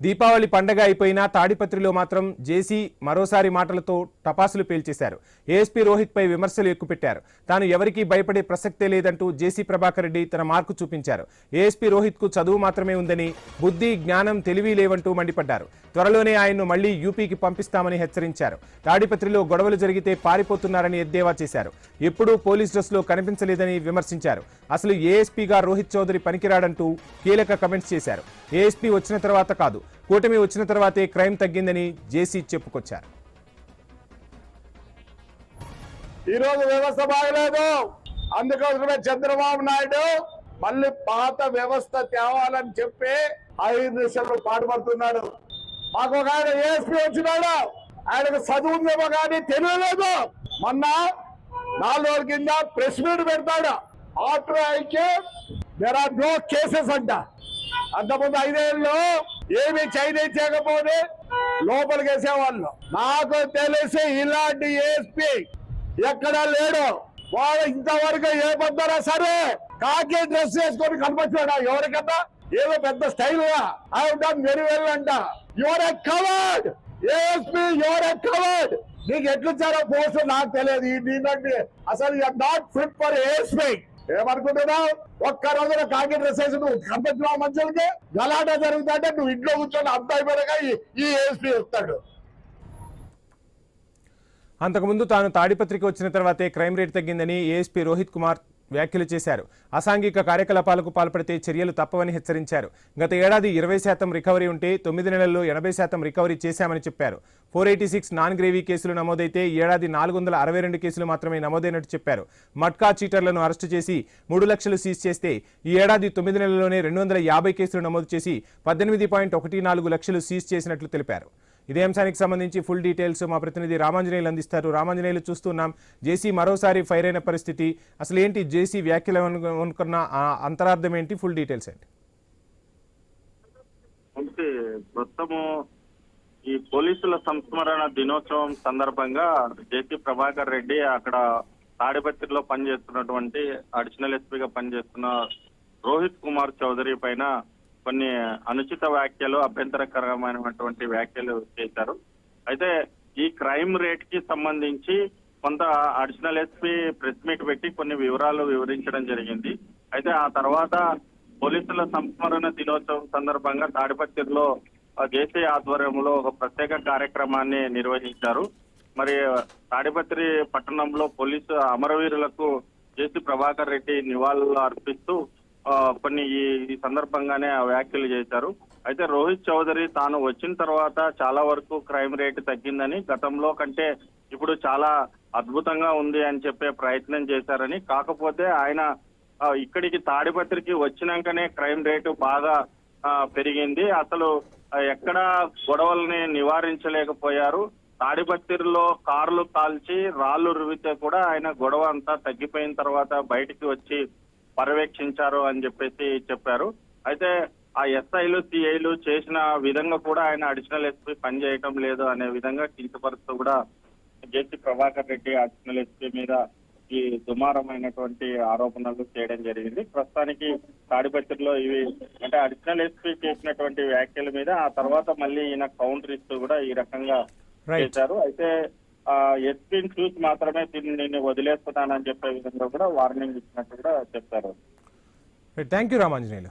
దీపావళి పండగ అయిపోయినా తాడిపత్రిలో మాత్రం జేసీ మరోసారి మాటలతో టపాసులు పేల్చేశారు. ఏఎస్పీ రోహిత్ పై విమర్శలు ఎక్కుపెట్టారు. తాను ఎవరికీ భయపడే ప్రసక్తే లేదంటూ జేసీ ప్రభాకర్ రెడ్డి తన మార్కు చూపించారు. ఏఎస్పీ రోహిత్ కు చదువు మాత్రమే ఉందని, బుద్ధి జ్ఞానం తెలివి లేవంటూ మండిపడ్డారు. త్వరలోనే ఆయన్ను మళ్లీ యూపీకి పంపిస్తామని హెచ్చరించారు. తాడిపత్రిలో గొడవలు జరిగితే పారిపోతున్నారని ఎద్దేవా చేశారు. ఎప్పుడూ పోలీస్ డ్రెస్ లో కనిపించలేదని విమర్శించారు. అసలు ఏఎస్పీగా రోహిత్ చౌదరి పనికిరాడంటూ కీలక కమెంట్స్ చేశారు. ఏఎస్పీ వచ్చిన తర్వాత కాదు, కూటమి వచ్చిన తర్వాతే క్రైమ్ తగ్గిందని జేసీ చెప్పుకొచ్చారు. ఈరోజు వ్యవస్థ బాగలేదు, అందుకోసమే చంద్రబాబు నాయుడు మళ్ళీ పాత వ్యవస్థ తేవాలని చెప్పి 5 నిమిషాలు పాటుపడుతున్నాడు. మాకు ఒక ఆయన ఏఎస్పీ వచ్చినాడు, ఆయనకు చదువు ఉందేమో కానీ తెలియలేదు. మొన్న 4 రోజుల కింద ప్రెస్ మీట్ పెడతాడు. ఆఫ్టర్ ఐకే దేర్ ఆర్ నో కేసెస్ అంట. అంతకుముందు 5 ఏళ్ళు ఏమి చేయకపోతే లోపలికి వేసేవాళ్ళు. నాకు తెలిసి ఇలాంటి ఏఎస్పీ ఎక్కడా లేడు. వాడు ఇంతవరకు ఏ పొద్దునా సరే కాకి డ్రెస్ వేసుకొని కనిపించాడు. ఎవరికన్నా ఏదో పెద్ద స్టైల్ గా I have done very well అంట. Your a coward ASP, your a coward. నీకు ఎట్లుచ్చారో పోస్ట్ నాకు తెలియదు. అసలు you're not fit for ASP. ఏమనుకుంటున్నావు? ఒక్క రోజున కాకి డ్రెస్ వేసి నువ్వు కనిపించినావు మనుషులకి. గలాట జరుగుతుంటే నువ్వు ఇంట్లో కూర్చొని అంత అయిపోయాక ఈ ఏఎస్పీ వస్తాడు. అంతకుముందు తాను తాడిపత్రికి వచ్చిన తర్వాతే క్రైమ్ రేట్ తగ్గిందని ఏఎస్పీ రోహిత్ కుమార్ వ్యాఖ్యలు చేశారు. అసాంఘిక కార్యకలాపాలకు పాల్పడితే చర్యలు తప్పవని హెచ్చరించారు. గత ఏడాది 20% రికవరీ ఉంటే 9 నెలల్లో 80% రికవరీ చేశామని చెప్పారు. 486 నాన్ గ్రేవీ కేసులు నమోదైతే ఏడాది 462 కేసులు మాత్రమే నమోదైనట్టు చెప్పారు. మట్కా చీటర్లను అరెస్టు చేసి 3 లక్షలు సీజ్ చేస్తే ఈ ఏడాది 9 నెలల్లోనే 250 కేసులు నమోదు చేసి 18.14 లక్షలు సీజ్ చేసినట్లు తెలిపారు. ఇదే అంశానికి సంబంధించి ఫుల్ డీటెయిల్స్ మా ప్రతినిధి రామాంజనేయులు అందిస్తారు. రామాంజనేయులు, చూస్తున్నాం జేసీ మరోసారి ఫైర్ అయిన పరిస్థితి, అసలు ఏంటి జేసీ వ్యాఖ్యలు అనుకున్న అంతరార్థం ఏంటి, ఫుల్ డీటెయిల్స్ ఏంటి? ప్రస్తుతము ఈ పోలీసుల సంస్మరణ దినోత్సవం సందర్భంగా జేసీ ప్రభాకర్ రెడ్డి అక్కడ తాడిపత్రిలో పనిచేస్తున్నటువంటి అడిషనల్ ఎస్పీగా పనిచేస్తున్న రోహిత్ కుమార్ చౌదరి పైన కొన్ని అనుచిత వ్యాఖ్యలు, అభ్యంతరకరమైనటువంటి వ్యాఖ్యలు చేశారు. అయితే ఈ క్రైమ్ రేట్ కి సంబంధించి కొంత అడిషనల్ ఎస్పీ ప్రెస్ మీట్ పెట్టి కొన్ని వివరాలు వివరించడం జరిగింది. అయితే ఆ తర్వాత పోలీసుల సంస్మరణ దినోత్సవం సందర్భంగా తాడిపత్రిలో జేసీ ఆధ్వర్యంలో ఒక ప్రత్యేక కార్యక్రమాన్ని నిర్వహించారు. మరి తాడిపత్రి పట్టణంలో పోలీసు అమరవీరులకు జేసీ ప్రభాకర్ రెడ్డి నివాళులు అర్పిస్తూ కొన్ని ఈ సందర్భంగానే వ్యాఖ్యలు చేశారు. అయితే రోహిత్ చౌదరి తాను వచ్చిన తర్వాత చాలా వరకు క్రైమ్ రేట్ తగ్గిందని, గతంలో కంటే ఇప్పుడు చాలా అద్భుతంగా ఉంది అని చెప్పే ప్రయత్నం చేశారని, కాకపోతే ఆయన ఇక్కడికి తాడిపత్రికి వచ్చినాకనే క్రైమ్ రేటు బాగా పెరిగింది. అసలు ఎక్కడా గొడవల్ని నివారించలేకపోయారు. తాడిపత్రిలో కార్లు కాల్చి రాళ్లు రువితే కూడా ఆయన గొడవ అంతా తగ్గిపోయిన తర్వాత బయటికి వచ్చి పర్యవేక్షించారు అని చెప్పేసి చెప్పారు. అయితే ఆ ఎస్ఐలు సిఐలు చేసిన విధంగా కూడా ఆయన అడిషనల్ ఎస్పీ పనిచేయటం లేదు అనే విధంగా కించపరుస్తూ కూడా జేసీ ప్రభాకర్ రెడ్డి అడిషనల్ ఎస్పీ మీద ఈ దుమారమైనటువంటి ఆరోపణలు చేయడం జరిగింది. ప్రస్తుతానికి తాడిపత్రిలో ఇవి అంటే అడిషనల్ ఎస్పీ చేసినటువంటి వ్యాఖ్యల మీద ఆ తర్వాత మళ్ళీ ఈయన కౌంటర్ ఇస్తూ కూడా ఈ రకంగా చేశారు. అయితే ఎస్పీని చూసి మాత్రమే దీన్ని వదిలేస్తున్నానని చెప్పే విధంగా కూడా వార్నింగ్ ఇచ్చినట్టు కూడా చెప్పారు. Thank you Ramanjaneyulu.